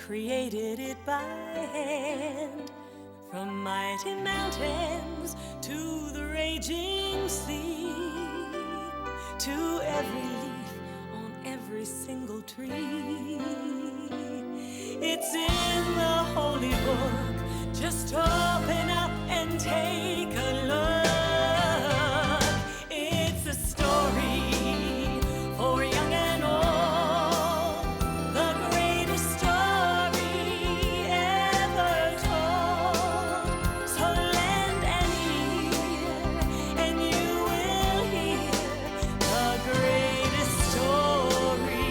created it by hand. From mighty mountains to the raging sea, to every leaf on every single tree. It's in the holy book. Just open up and take a look. It's a story for young and old, the greatest story ever told. So lend an ear and you will hear the greatest story.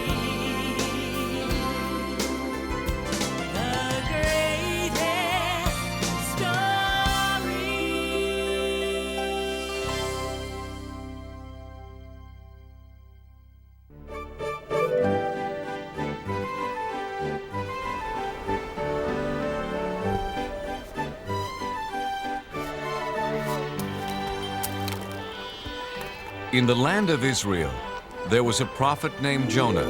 The greatest story. In the land of Israel, there was a prophet named Jonah.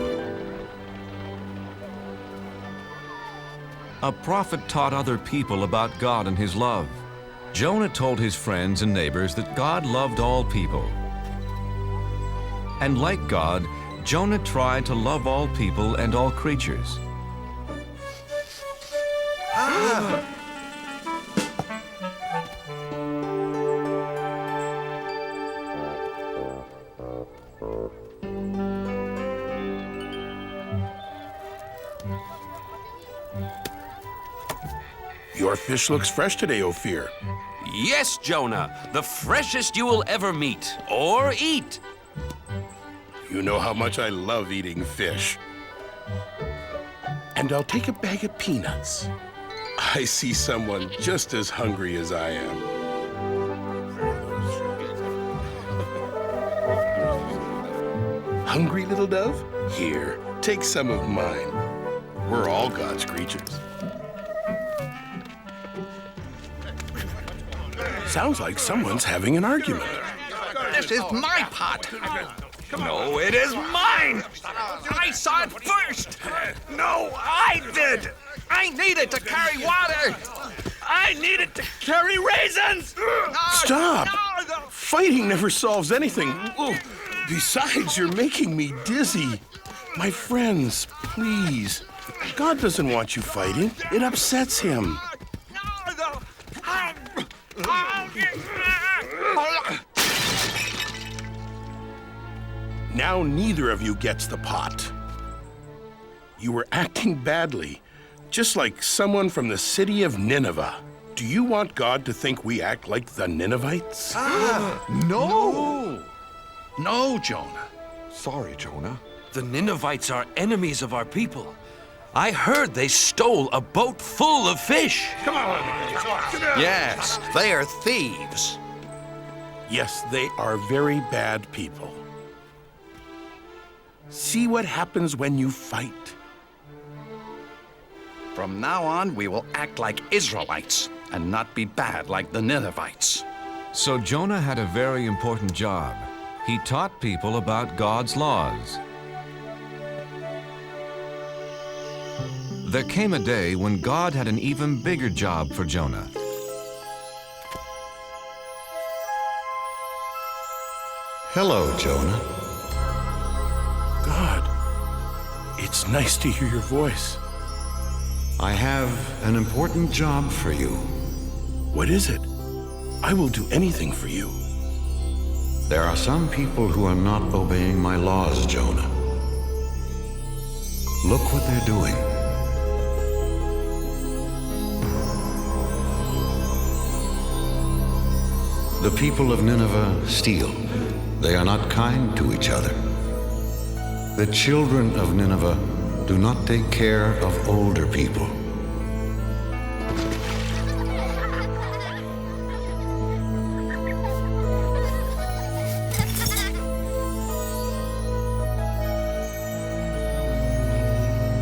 A prophet taught other people about God and his love. Jonah told his friends and neighbors that God loved all people. And like God, Jonah tried to love all people and all creatures. Your fish looks fresh today, Ophir. Yes, Jonah, the freshest you will ever meet or eat. You know how much I love eating fish. And I'll take a bag of peanuts. I see someone just as hungry as I am. Hungry, little dove? Here, take some of mine. We're all God's creatures. Sounds like someone's having an argument. This is my pot. No, it is mine. I saw it first. No, I did. I needed to carry water. I needed to carry raisins. Stop! Fighting never solves anything. Besides, you're making me dizzy. My friends, please. God doesn't want you fighting. It upsets him. Now neither of you gets the pot. You were acting badly, just like someone from the city of Nineveh. Do you want God to think we act like the Ninevites? No. No, Jonah. Sorry, Jonah. The Ninevites are enemies of our people. I heard they stole a boat full of fish. Come on. Yes, they are thieves. Yes, they are very bad people. See what happens when you fight. From now on, we will act like Israelites and not be bad like the Ninevites. So Jonah had a very important job. He taught people about God's laws. There came a day when God had an even bigger job for Jonah. Hello, Jonah. God, it's nice to hear your voice. I have an important job for you. What is it? I will do anything for you. There are some people who are not obeying my laws, Jonah. Look what they're doing. The people of Nineveh steal. They are not kind to each other. The children of Nineveh do not take care of older people.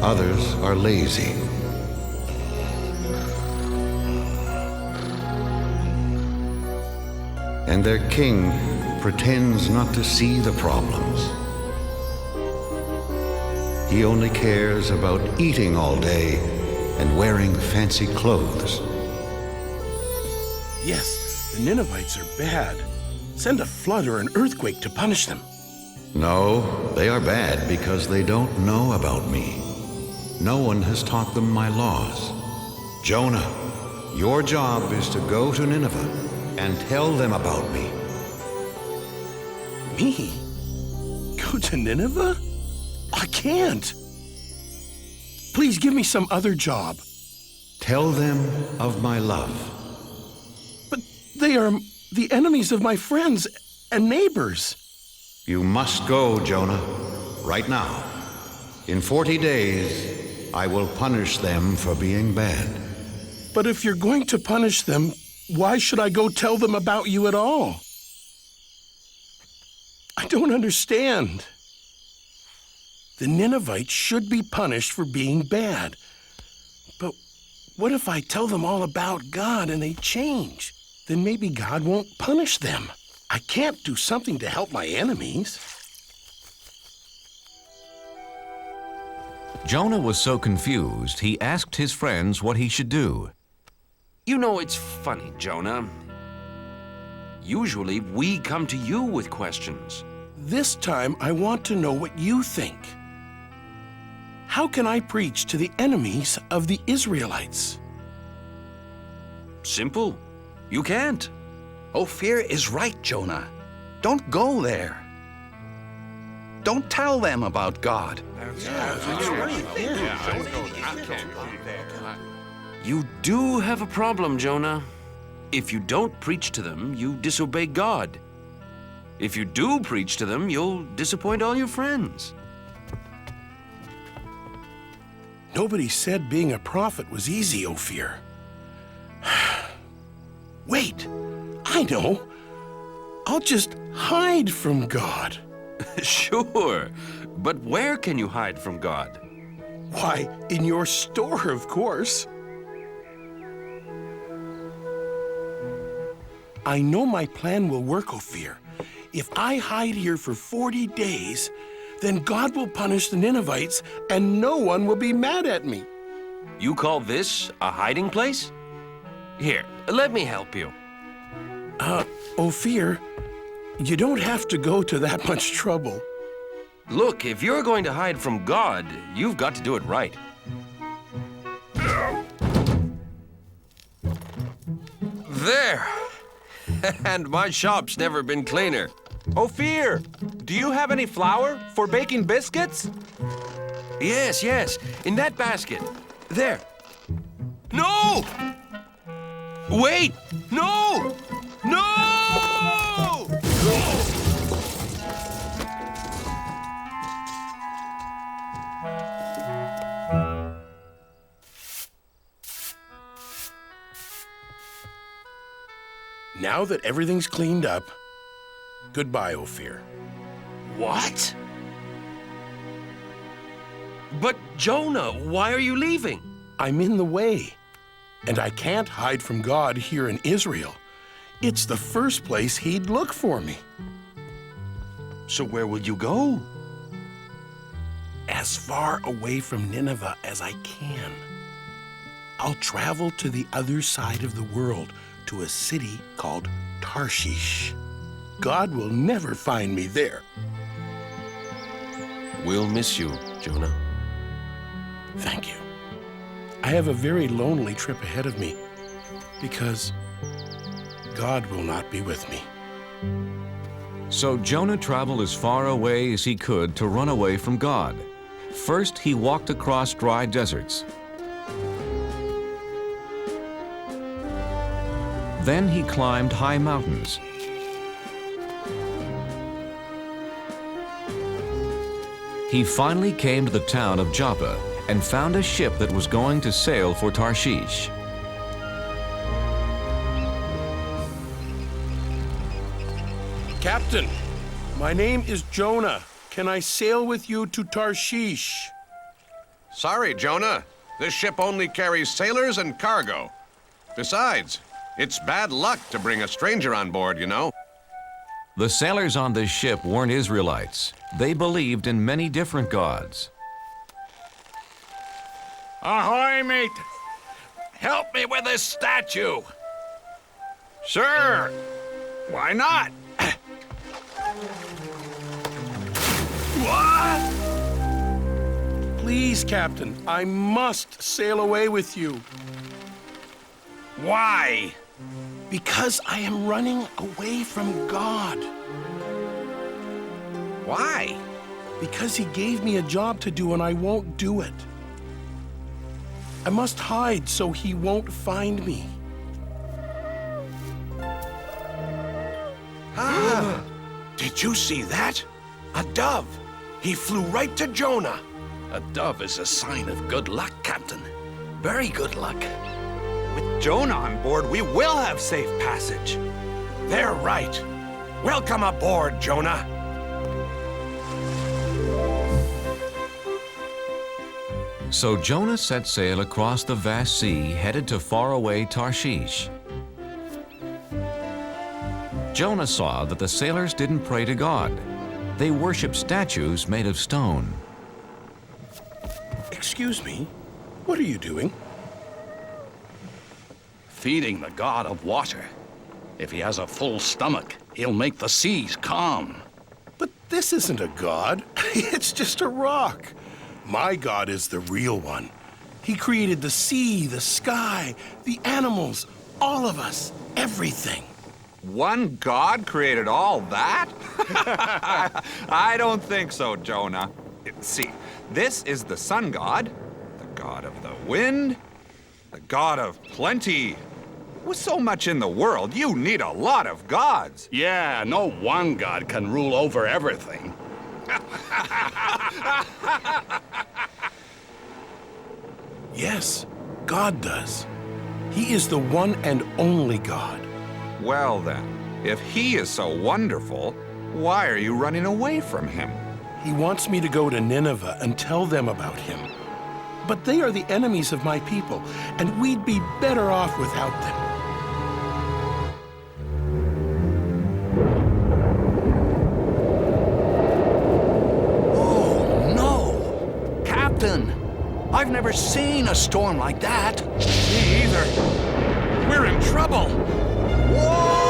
Others are lazy. And their king pretends not to see the problems. He only cares about eating all day and wearing fancy clothes. Yes, the Ninevites are bad. Send a flood or an earthquake to punish them. No, they are bad because they don't know about me. No one has taught them my laws. Jonah, your job is to go to Nineveh and tell them about me. Me? Go to Nineveh? I can't. Please give me some other job. Tell them of my love. But they are the enemies of my friends and neighbors. You must go, Jonah, right now. In 40 days, I will punish them for being bad. But if you're going to punish them, why should I go tell them about you at all? I don't understand. The Ninevites should be punished for being bad. But what if I tell them all about God and they change? Then maybe God won't punish them. I can't do something to help my enemies. Jonah was so confused, he asked his friends what he should do. You know, it's funny, Jonah. Usually, we come to you with questions. This time, I want to know what you think. How can I preach to the enemies of the Israelites? Simple. You can't. Ophir is right, Jonah. Don't go there. Don't tell them about God. You do have a problem, Jonah. If you don't preach to them, you disobey God. If you do preach to them, you'll disappoint all your friends. Nobody said being a prophet was easy, Ophir. Wait, I know. I'll just hide from God. Sure, but where can you hide from God? Why, in your store, of course. I know my plan will work, Ophir. If I hide here for 40 days, then God will punish the Ninevites and no one will be mad at me. You call this a hiding place? Here, let me help you. Ophir, you don't have to go to that much trouble. Look, if you're going to hide from God, you've got to do it right. There! And my shop's never been cleaner. Ophir, do you have any flour for baking biscuits? Yes, yes, in that basket. There. No! Wait! No! No! Now that everything's cleaned up, goodbye, Ophir. What? But Jonah, why are you leaving? I'm in the way, and I can't hide from God here in Israel. It's the first place he'd look for me. So where will you go? As far away from Nineveh as I can. I'll travel to the other side of the world, to a city called Tarshish. God will never find me there. We'll miss you, Jonah. Thank you. I have a very lonely trip ahead of me because God will not be with me. So Jonah traveled as far away as he could to run away from God. First, he walked across dry deserts. Then he climbed high mountains. He finally came to the town of Joppa and found a ship that was going to sail for Tarshish. Captain, my name is Jonah. Can I sail with you to Tarshish? Sorry, Jonah. This ship only carries sailors and cargo. Besides, it's bad luck to bring a stranger on board, you know. The sailors on this ship weren't Israelites. They believed in many different gods. Ahoy, mate! help me with this statue. Sure. Why not? What? Please, Captain, I must sail away with you. Why? Because I am running away from God. Why? Because he gave me a job to do and I won't do it. I must hide so he won't find me. Did you see that? A dove. He flew right to Jonah. A dove is a sign of good luck, Captain. Very good luck. With Jonah on board, we will have safe passage. They're right. Welcome aboard, Jonah. So Jonah set sail across the vast sea, headed to faraway Tarshish. Jonah saw that the sailors didn't pray to God. They worshiped statues made of stone. Excuse me, what are you doing? Feeding the god of water. If he has a full stomach, he'll make the seas calm. But this isn't a god. It's just a rock. My God is the real one. He created the sea, the sky, the animals, all of us, everything. One God created all that? I don't think so, Jonah. See, this is the sun god, the god of the wind, the god of plenty. With so much in the world, you need a lot of gods. Yeah, no one god can rule over everything. Yes, God does. He is the one and only God. Well then, if he is so wonderful, why are you running away from him? He wants me to go to Nineveh and tell them about him. But they are the enemies of my people, and we'd be better off without them. Oh, no! Captain, I've never seen a storm like that. Me either. We're in trouble. Whoa!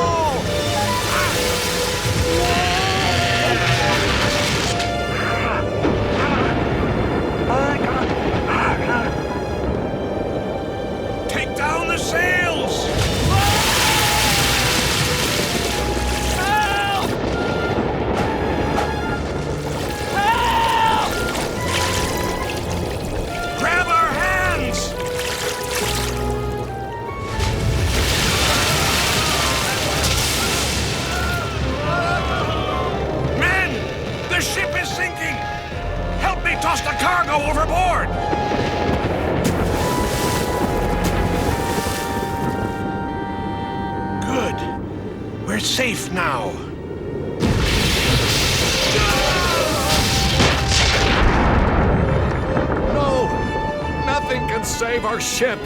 Take down the sails! Help! Help! Grab our hands! Men! The ship is sinking! Help me toss the cargo overboard! Good. We're safe now. No! Nothing can save our ship.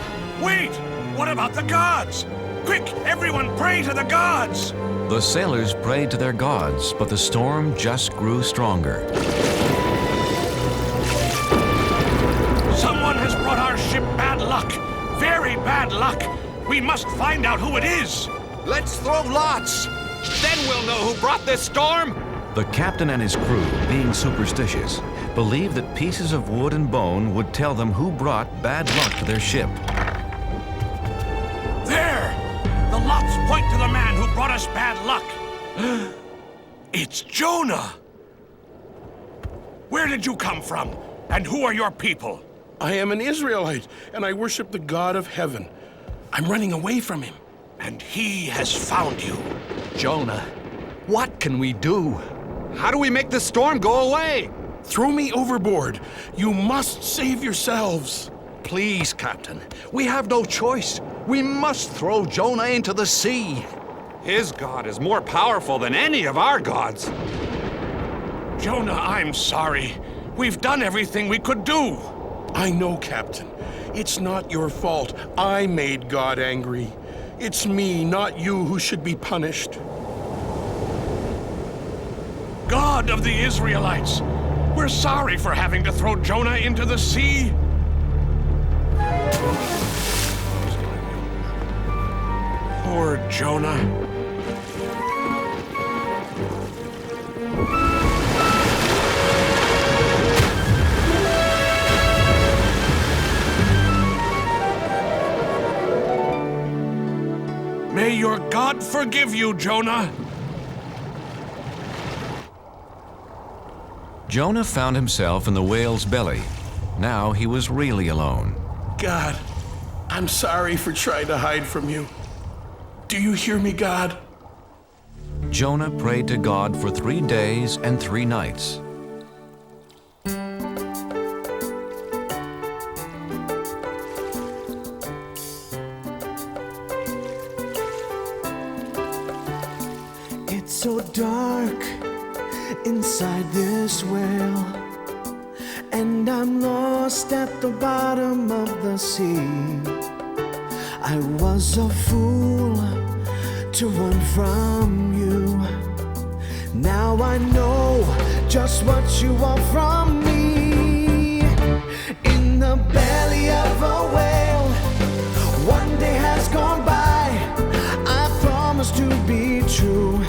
Wait! What about the gods? Quick, everyone pray to the gods! The sailors prayed to their gods, but the storm just grew stronger. Someone has brought our ship bad luck. Very bad luck. We must find out who it is. Let's throw lots. Then we'll know who brought this storm. The captain and his crew, being superstitious, believed that pieces of wood and bone would tell them who brought bad luck to their ship. There! The lots point to the man who brought us bad luck. It's Jonah! Where did you come from? And who are your people? I am an Israelite, and I worship the God of heaven. I'm running away from him. And he has found you. Jonah, what can we do? How do we make the storm go away? Throw me overboard. You must save yourselves. Please, Captain. We have no choice. We must throw Jonah into the sea. His god is more powerful than any of our gods. Jonah, I'm sorry. We've done everything we could do. I know, Captain. It's not your fault. I made God angry. It's me, not you, who should be punished. God of the Israelites, we're sorry for having to throw Jonah into the sea. Jonah. May your God forgive you, Jonah. Jonah found himself in the whale's belly. Now he was really alone. God, I'm sorry for trying to hide from you. Do you hear me, God? Jonah prayed to God for 3 days and 3 nights. It's so dark inside this whale, and I'm lost at the bottom of the sea. I was a fool to run from you. Now I know just what you want from me. In the belly of a whale, one day has gone by. I promise to be true,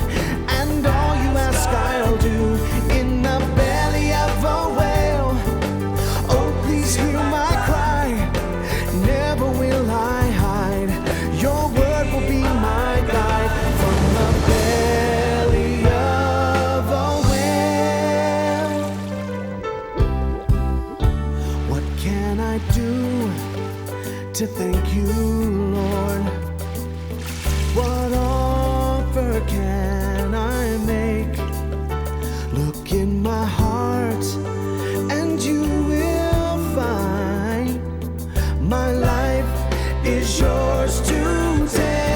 and all you ask I'll do. In the belly of a whale, oh please hear my cry. Never will I hide. Your word will be my guide. From the belly of a whale, what can I do to thank you, Lord? What offer can I make? Look in my heart and you will find my life is yours to take.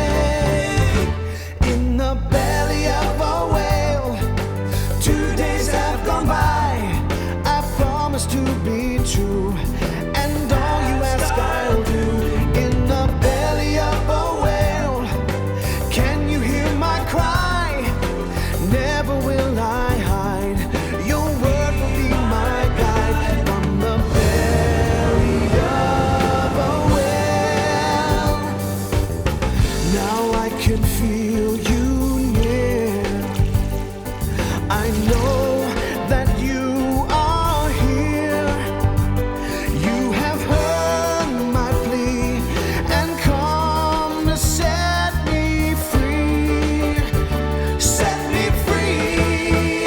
In the belly of a whale, 2 days have gone by. I promise to be true, and all you ask I'll do. In the belly of a whale, can you hear my cry? Never will I hide. Your word will be my guide. From the belly of a whale, now I can feel you near. I know that you are here. You have heard my plea and come to set me free. Set me free.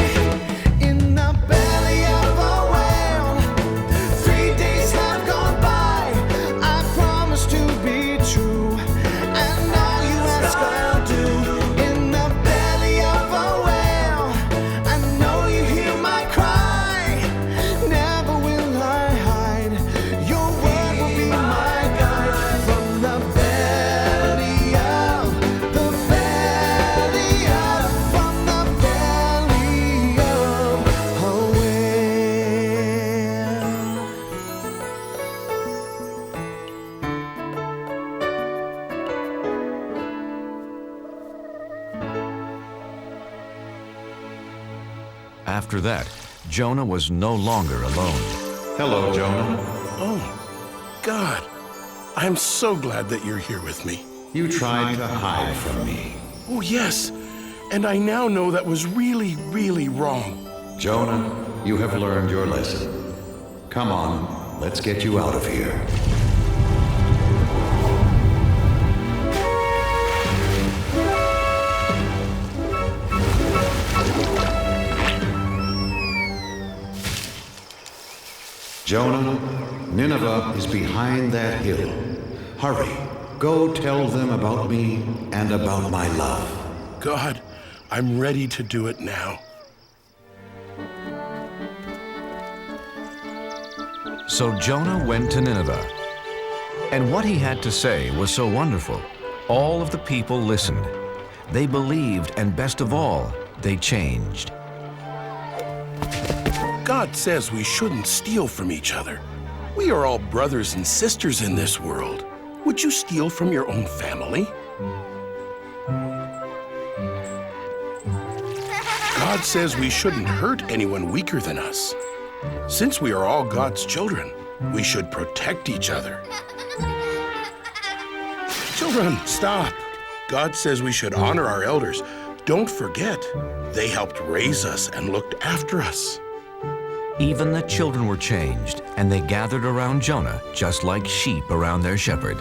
In the belly of a whale, 3 days have gone by. I promise to be true, and all you ask I'll do. In the belly of a whale, I know you hear my cry. Never will I hide. Your word will be my guide. From the belly of, from the belly of a whale. After that, Jonah was no longer alone. Hello, Jonah. Oh, God, I'm so glad that you're here with me. You tried to hide from me. Oh, yes, and I now know that was really, really wrong. Jonah, you have learned your lesson. Come on, let's get you out of here. Jonah, Nineveh is behind that hill. Hurry, go tell them about me and about my love. God, I'm ready to do it now. So Jonah went to Nineveh. And what he had to say was so wonderful. All of the people listened. They believed, and best of all, they changed. God says we shouldn't steal from each other. We are all brothers and sisters in this world. Would you steal from your own family? God says we shouldn't hurt anyone weaker than us. Since we are all God's children, we should protect each other. Children, stop. God says we should honor our elders. Don't forget, they helped raise us and looked after us. Even the children were changed, and they gathered around Jonah just like sheep around their shepherd.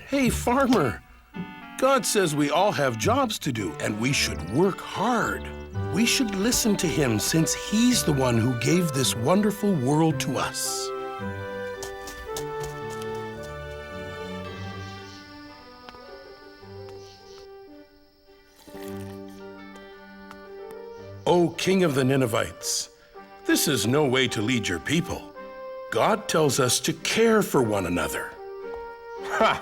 Hey, farmer, God says we all have jobs to do, and we should work hard. We should listen to him since he's the one who gave this wonderful world to us. O King of the Ninevites, this is no way to lead your people. God tells us to care for one another. Ha!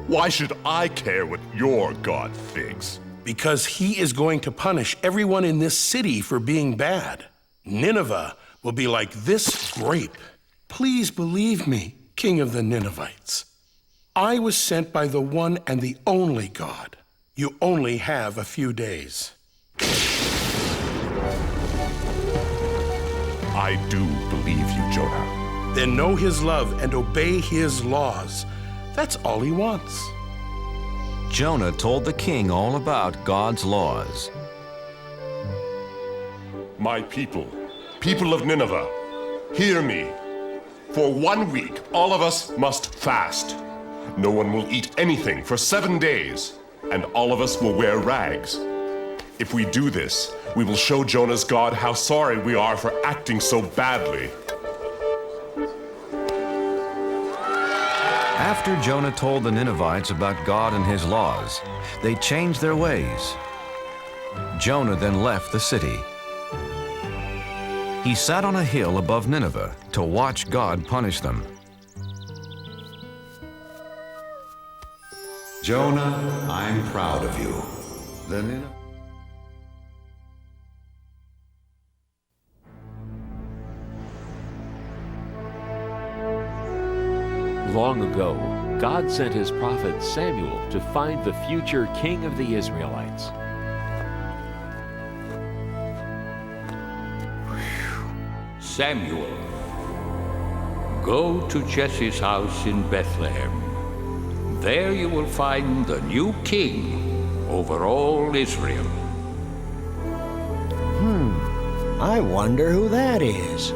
Why should I care what your God thinks? Because he is going to punish everyone in this city for being bad. Nineveh will be like this grape. Please believe me, King of the Ninevites. I was sent by the one and the only God. You only have a few days. I do believe you, Jonah. Then know his love and obey his laws. That's all he wants. Jonah told the king all about God's laws. My people, people of Nineveh, hear me. For 1 week, all of us must fast. No one will eat anything for 7 days, and all of us will wear rags. If we do this, we will show Jonah's God how sorry we are for acting so badly. After Jonah told the Ninevites about God and his laws, they changed their ways. Jonah then left the city. He sat on a hill above Nineveh to watch God punish them. Jonah, I'm proud of you. The Nineveh. Long ago, God sent his prophet Samuel to find the future king of the Israelites. Samuel, go to Jesse's house in Bethlehem. There you will find the new king over all Israel. I wonder who that is.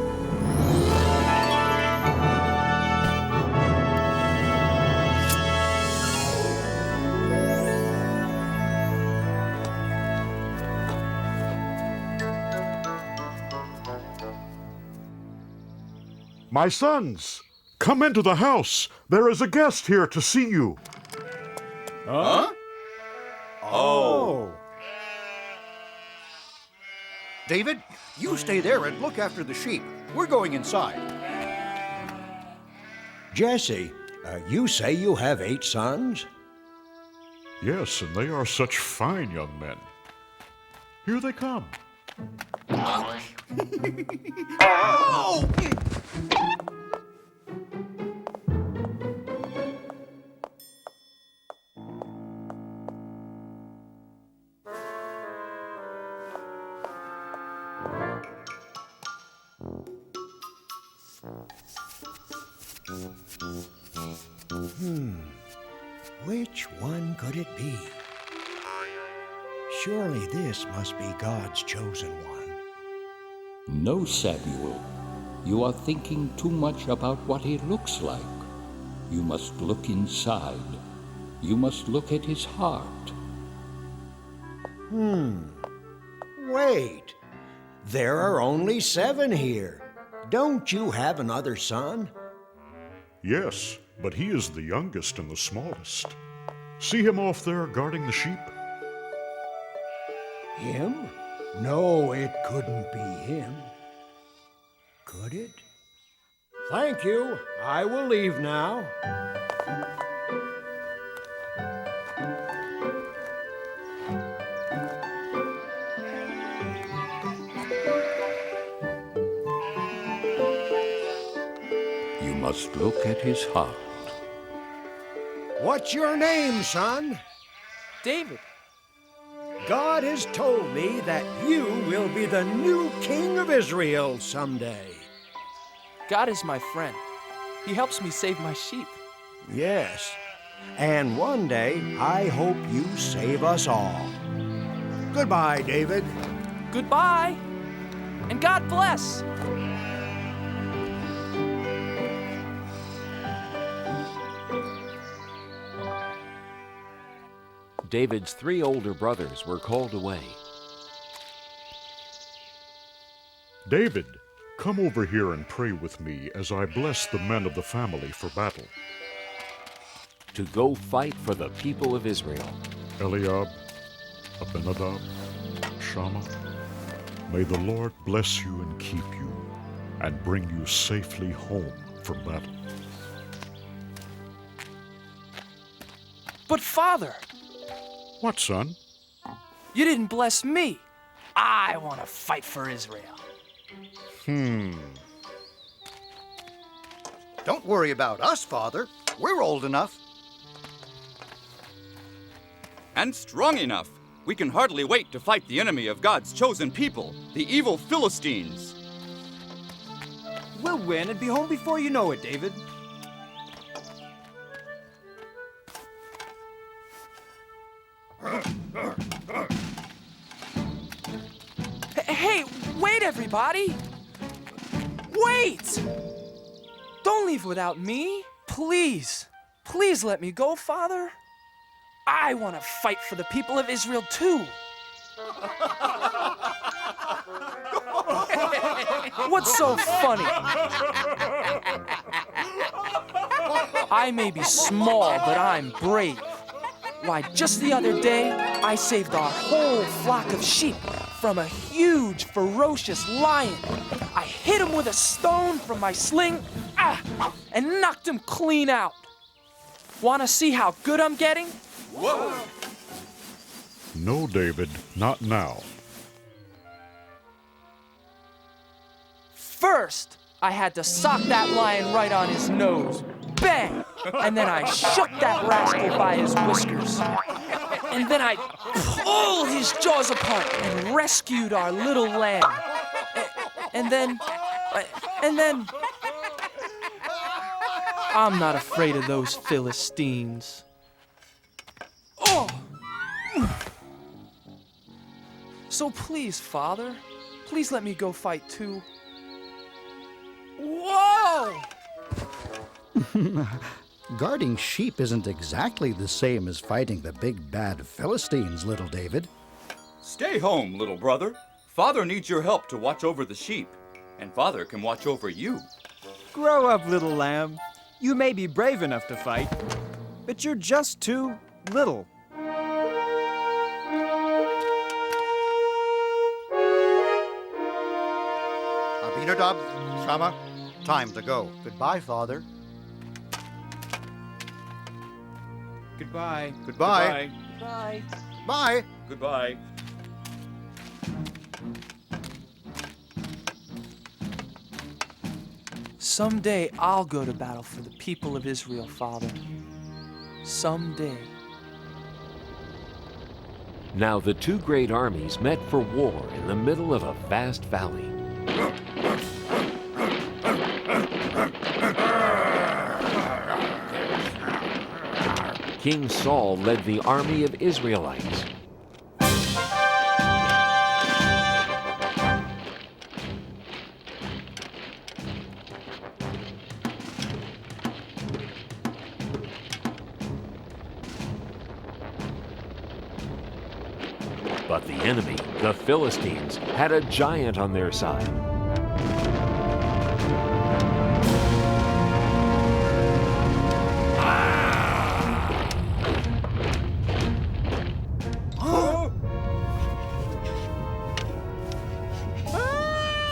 My sons, come into the house. There is a guest here to see you. Huh? Oh. David, you stay there and look after the sheep. We're going inside. Jesse, you say you have 8 sons? Yes, and they are such fine young men. Here they come. Oh! Which one could it be? Surely this must be God's chosen one. No, Samuel, you are thinking too much about what he looks like. You must look inside. You must look at his heart. Wait. There are only 7 here. Don't you have another son? Yes, but he is the youngest and the smallest. See him off there guarding the sheep? Him? No, it couldn't be him. Could it? Thank you. I will leave now. You must look at his heart. What's your name, son? David. God has told me that you will be the new king of Israel someday. God is my friend. He helps me save my sheep. Yes, And one day, I hope you save us all. Goodbye, David. Goodbye, and God bless. David's 3 older brothers were called away. David, come over here and pray with me as I bless the men of the family for battle. To go fight for the people of Israel. Eliab, Abinadab, Shammah, may the Lord bless you and keep you, and bring you safely home from battle. But Father! What, son? You didn't bless me. I want to fight for Israel. Don't worry about us, Father. We're old enough. And strong enough. We can hardly wait to fight the enemy of God's chosen people, the evil Philistines. We'll win and be home before you know it, David. Hey, wait, everybody! Wait! Don't leave without me. Please. Please let me go, Father. I want to fight for the people of Israel, too. What's so funny? I may be small, but I'm brave. Why, just the other day, I saved our whole flock of sheep from a huge, ferocious lion. I hit him with a stone from my sling, and knocked him clean out. Want to see how good I'm getting? Whoa! No, David, not now. First, I had to sock that lion right on his nose. Bang! And then I shook that rascal by his whiskers. And then I pulled his jaws apart and rescued our little lamb. And then... I'm not afraid of those Philistines. Oh! So please, Father, please let me go fight too. Whoa! Guarding sheep isn't exactly the same as fighting the big bad Philistines, little David. Stay home, little brother. Father needs your help to watch over the sheep, and Father can watch over you. Grow up, little lamb. You may be brave enough to fight, but you're just too little. Abinadab, Shammah, time to go. Goodbye, Father. Goodbye. Goodbye. Bye. Bye. Goodbye. Someday I'll go to battle for the people of Israel, Father. Someday. Now the 2 great armies met for war in the middle of a vast valley. King Saul led the army of Israelites. But the enemy, the Philistines, had a giant on their side.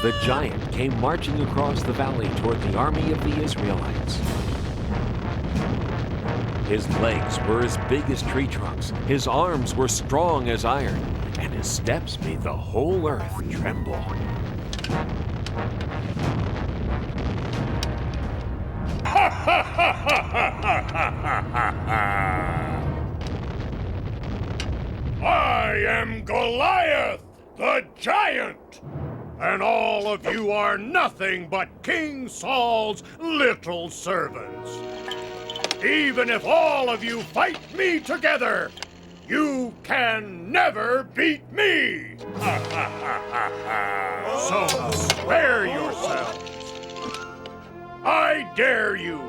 The giant came marching across the valley toward the army of the Israelites. His legs were as big as tree trunks, his arms were strong as iron, and his steps made the whole earth tremble. I am Goliath, the giant, and all of you are nothing but King Saul's little servants. Even if all of you fight me together, you can never beat me! So spare yourselves. I dare you.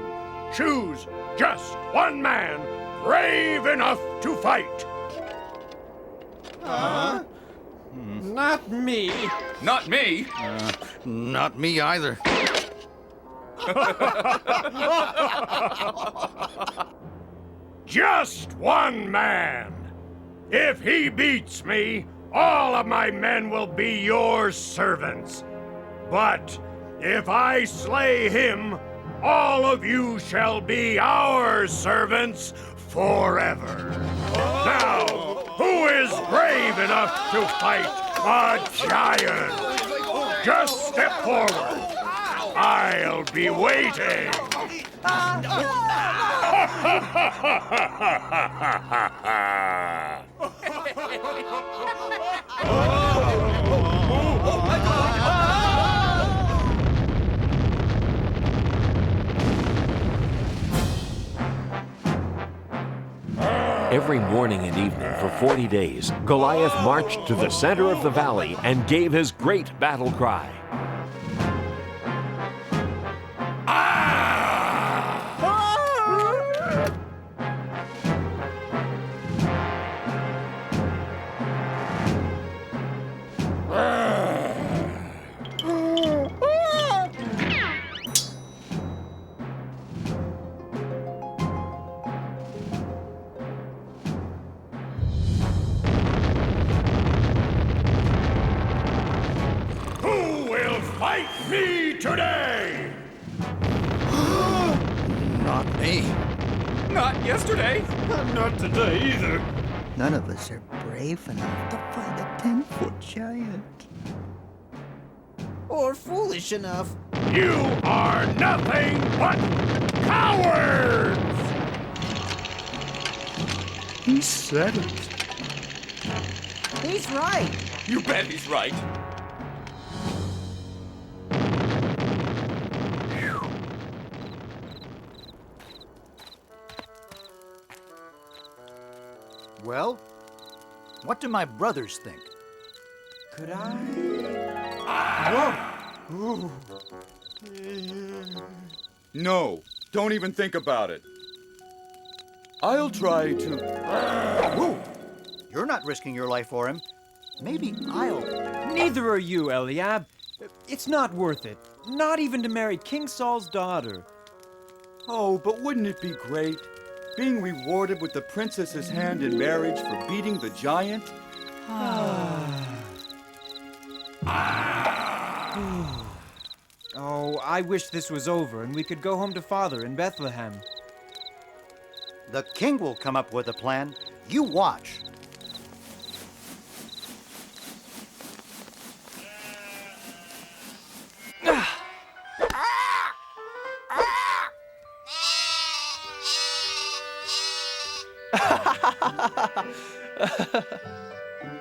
Choose just one man brave enough to fight. Not me. Not me. Not me either. Just one man. If he beats me, all of my men will be your servants. But if I slay him, all of you shall be our servants forever. Now, who is brave enough to fight a giant? Just step forward. I'll be waiting. Every morning and evening for 40 days, Goliath marched to the center of the valley and gave his great battle cry. Fight me today! Not me. Not yesterday. Not today either. None of us are brave enough to fight a 10-foot giant. Or foolish enough. You are nothing but cowards! He said it. He's right. You bet he's right. Well, what do my brothers think? Could I? Whoa! No, don't even think about it. I'll try to... Whoa! You're not risking your life for him. Maybe I'll... Neither are you, Eliab. It's not worth it. Not even to marry King Saul's daughter. Oh, but wouldn't it be great? Being rewarded with the princess's hand in marriage for beating the giant? Oh, I wish this was over and we could go home to Father in Bethlehem. The king will come up with a plan. You watch.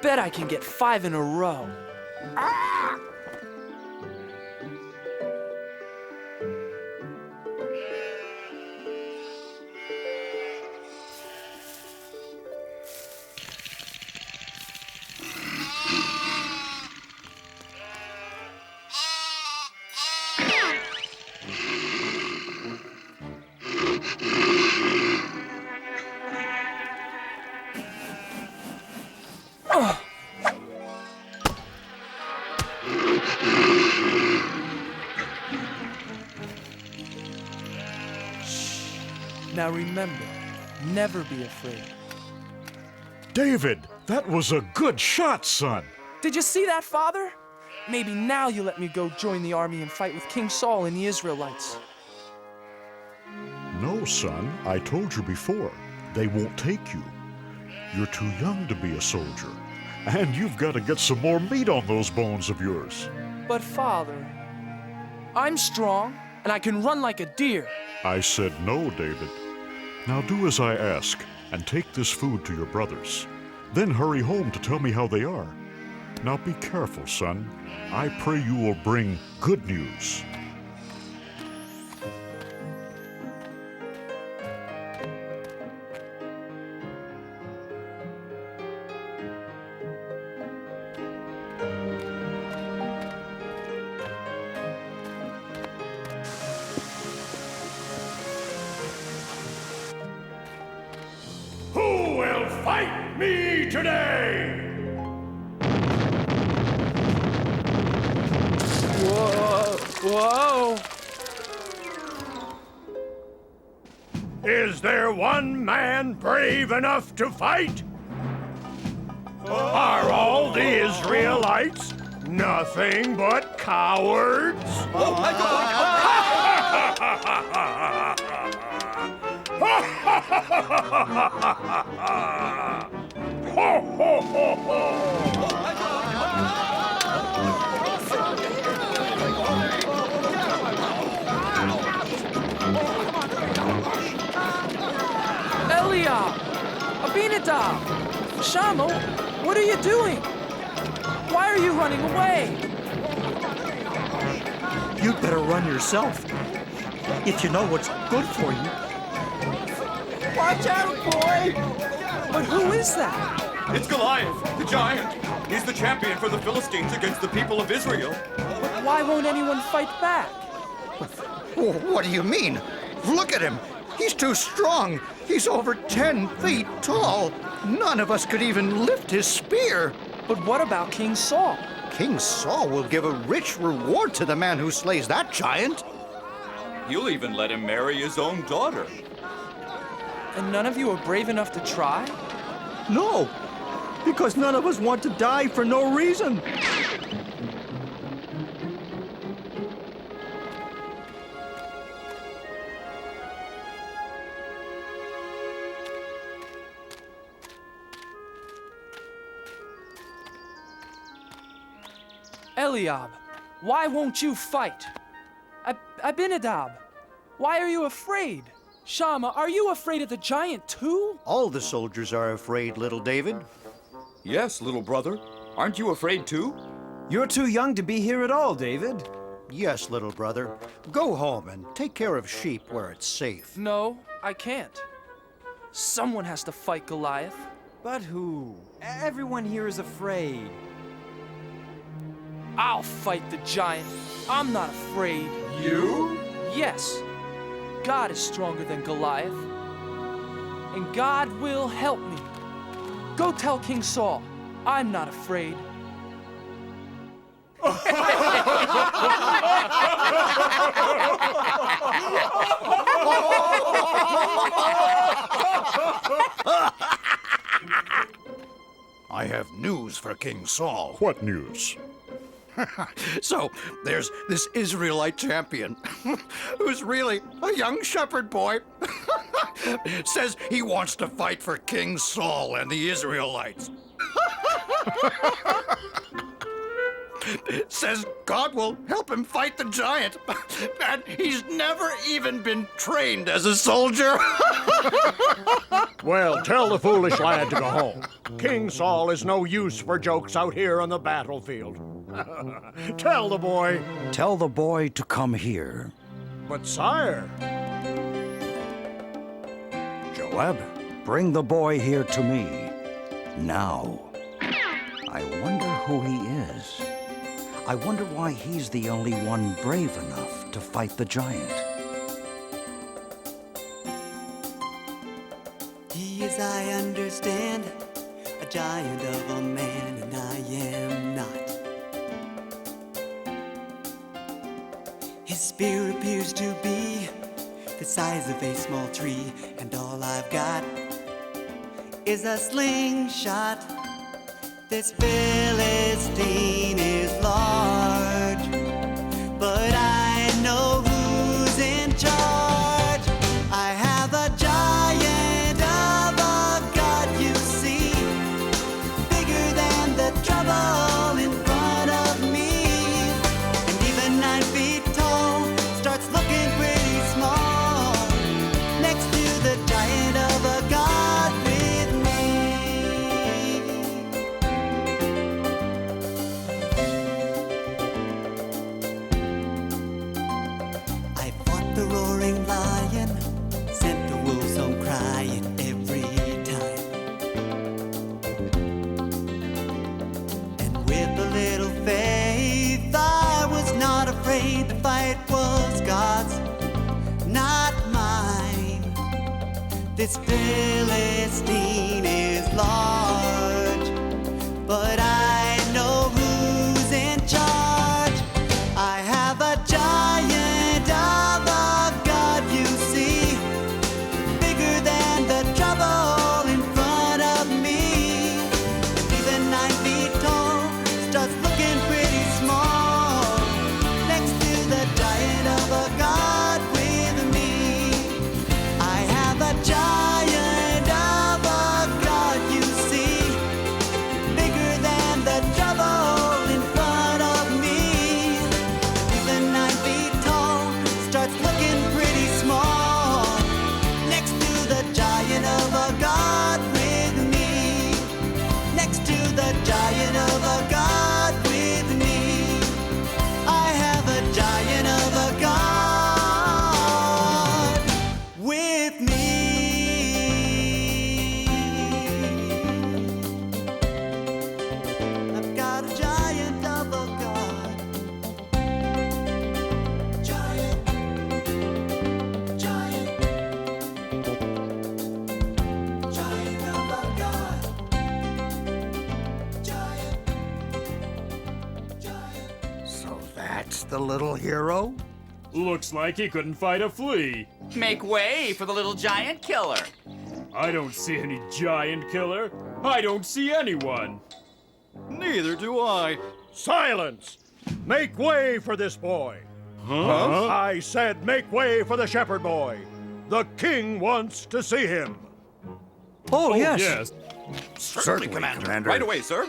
Bet I can get 5 in a row. Now remember, never be afraid. David, that was a good shot, son. Did you see that, Father? Maybe now you'll let me go join the army and fight with King Saul and the Israelites. No, son, I told you before. They won't take you. You're too young to be a soldier. And you've got to get some more meat on those bones of yours. But Father, I'm strong and I can run like a deer. I said no, David. Now do as I ask, and take this food to your brothers. Then hurry home to tell me how they are. Now be careful, son. I pray you will bring good news. fight me today! Whoa! Whoa! Is there one man brave enough to fight? Are all the Israelites nothing but cowards? Oh my God! Ho, ho, ho, ho! Eliab! Abinadab! Shammah, what are you doing? Why are you running away? You'd better run yourself. If you know what's good for you. Watch out, boy! But who is that? It's Goliath, the giant. He's the champion for the Philistines against the people of Israel. But why won't anyone fight back? What do you mean? Look at him. He's too strong. He's over 10 feet tall. None of us could even lift his spear. But what about King Saul? King Saul will give a rich reward to the man who slays that giant. You'll even let him marry his own daughter. And none of you are brave enough to try? No, because none of us want to die for no reason. Eliab, why won't you fight? Abinadab, why are you afraid? Shammah, are you afraid of the giant too? All the soldiers are afraid, little David. Yes, little brother. Aren't you afraid too? You're too young to be here at all, David. Yes, little brother. Go home and take care of sheep where it's safe. No, I can't. Someone has to fight Goliath. But who? Everyone here is afraid. I'll fight the giant. I'm not afraid. You? Yes. God is stronger than Goliath. And God will help me. Go tell King Saul, I'm not afraid. I have news for King Saul. What news? So, there's this Israelite champion who's really a young shepherd boy. Says he wants to fight for King Saul and the Israelites. Says God will help him fight the giant. And he's never even been trained as a soldier. Well, tell the foolish lad to go home. King Saul is no use for jokes out here on the battlefield. Tell the boy. Tell the boy to come here. But sire. Joab, bring the boy here to me. Now. I wonder who he is. I wonder why he's the only one brave enough to fight the giant. He is, I understand, a giant of a man, and I am not. His spear appears to be the size of a small tree, and all I've got is a slingshot. This Philistine is large, but I know who's in charge. I have a giant of a God, you see, bigger than the trouble in front of me. And even 9 feet tall starts looking pretty small next to the giant of a God with me. This Philistine is large, but I know who's in charge. I have a giant of a God, you see, bigger than the trouble in front of me. Even 9 feet tall starts looking pretty small next to the giant of a God with me. I have a giant of a God, you see, bigger than the trouble in front of me. Even 9 feet tall starts looking pretty small next to the giant of a God with me. Next to the giant of a God with me. I have a giant of a God with me. I've got a giant of a God. Giant, giant, giant of a God. So that's the little hero? Looks like he couldn't fight a flea. Make way for the little giant killer. I don't see any giant killer. I don't see anyone. Neither do I. Silence! Make way for this boy. Huh? I said make way for the shepherd boy. The king wants to see him. Oh, yes. Yes. Certainly, Commander. Right away, sir.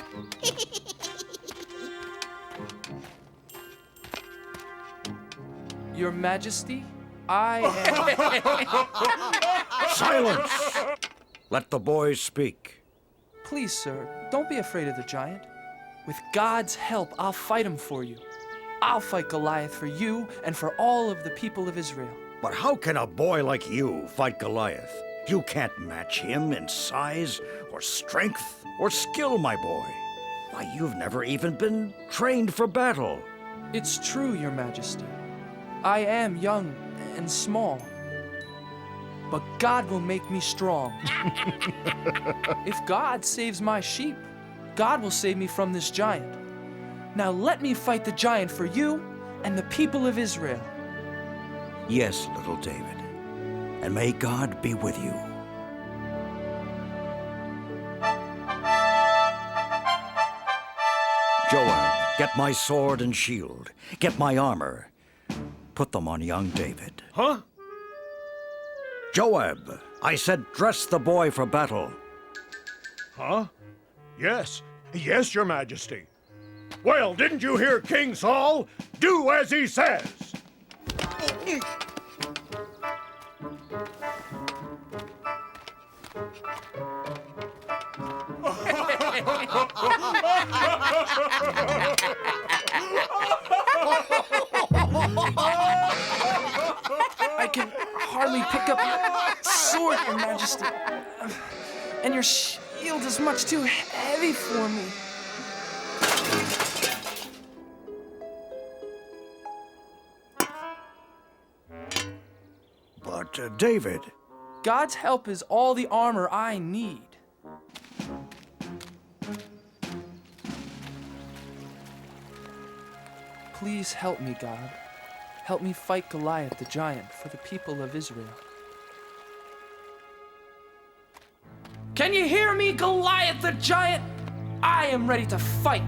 Your Majesty, I am... Silence! Let the boys speak. Please, sir, don't be afraid of the giant. With God's help, I'll fight him for you. I'll fight Goliath for you and for all of the people of Israel. But how can a boy like you fight Goliath? You can't match him in size or strength or skill, my boy. Why, you've never even been trained for battle. It's true, Your Majesty. I am young and small. But God will make me strong. If God saves my sheep, God will save me from this giant. Now let me fight the giant for you and the people of Israel. Yes, little David. And may God be with you. Joab, get my sword and shield. Get my armor. Put them on young David. Huh? Joab, I said dress the boy for battle. Huh? Yes. Yes, Your Majesty. Well, didn't you hear King Saul? Do as he says. I can hardly pick up your sword, Your Majesty. And your shield is much too heavy for me. But, David... God's help is all the armor I need. Please help me, God. Help me fight Goliath the giant for the people of Israel. Can you hear me, Goliath the giant? I am ready to fight.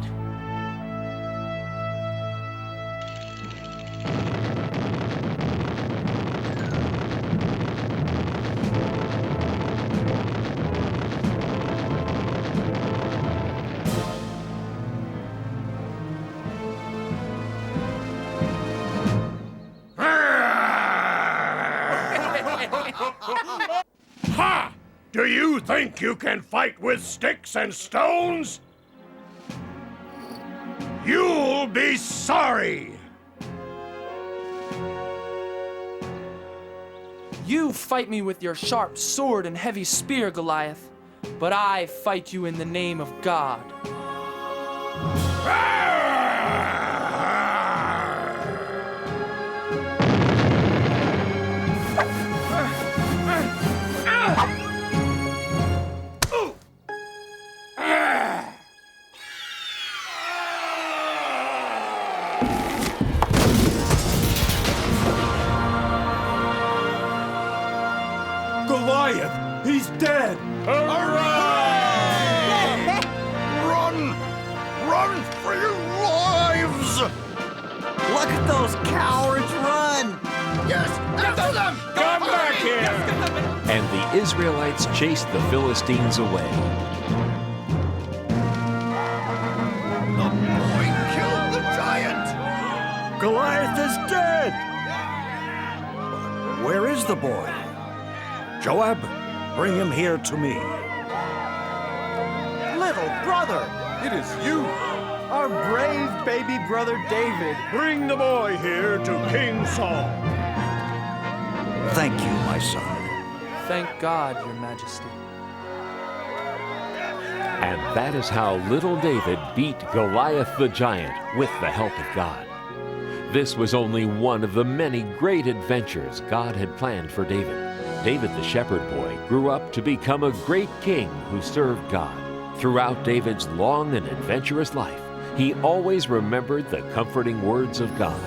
Ha! Do you think you can fight with sticks and stones? You'll be sorry! You fight me with your sharp sword and heavy spear, Goliath, but I fight you in the name of God. Goliath! He's dead! Run! Run for your lives! Look at those cowards run! Yes! After them! Come back here! And the Israelites chased the Philistines away. The boy killed the giant! Goliath is dead! Where is the boy? Joab, bring him here to me. Little brother! It is you! Our brave baby brother David! Bring the boy here to King Saul. Thank you, my son. Thank God, Your Majesty. And that is how little David beat Goliath the giant with the help of God. This was only one of the many great adventures God had planned for David. David the shepherd boy grew up to become a great king who served God. Throughout David's long and adventurous life, he always remembered the comforting words of God.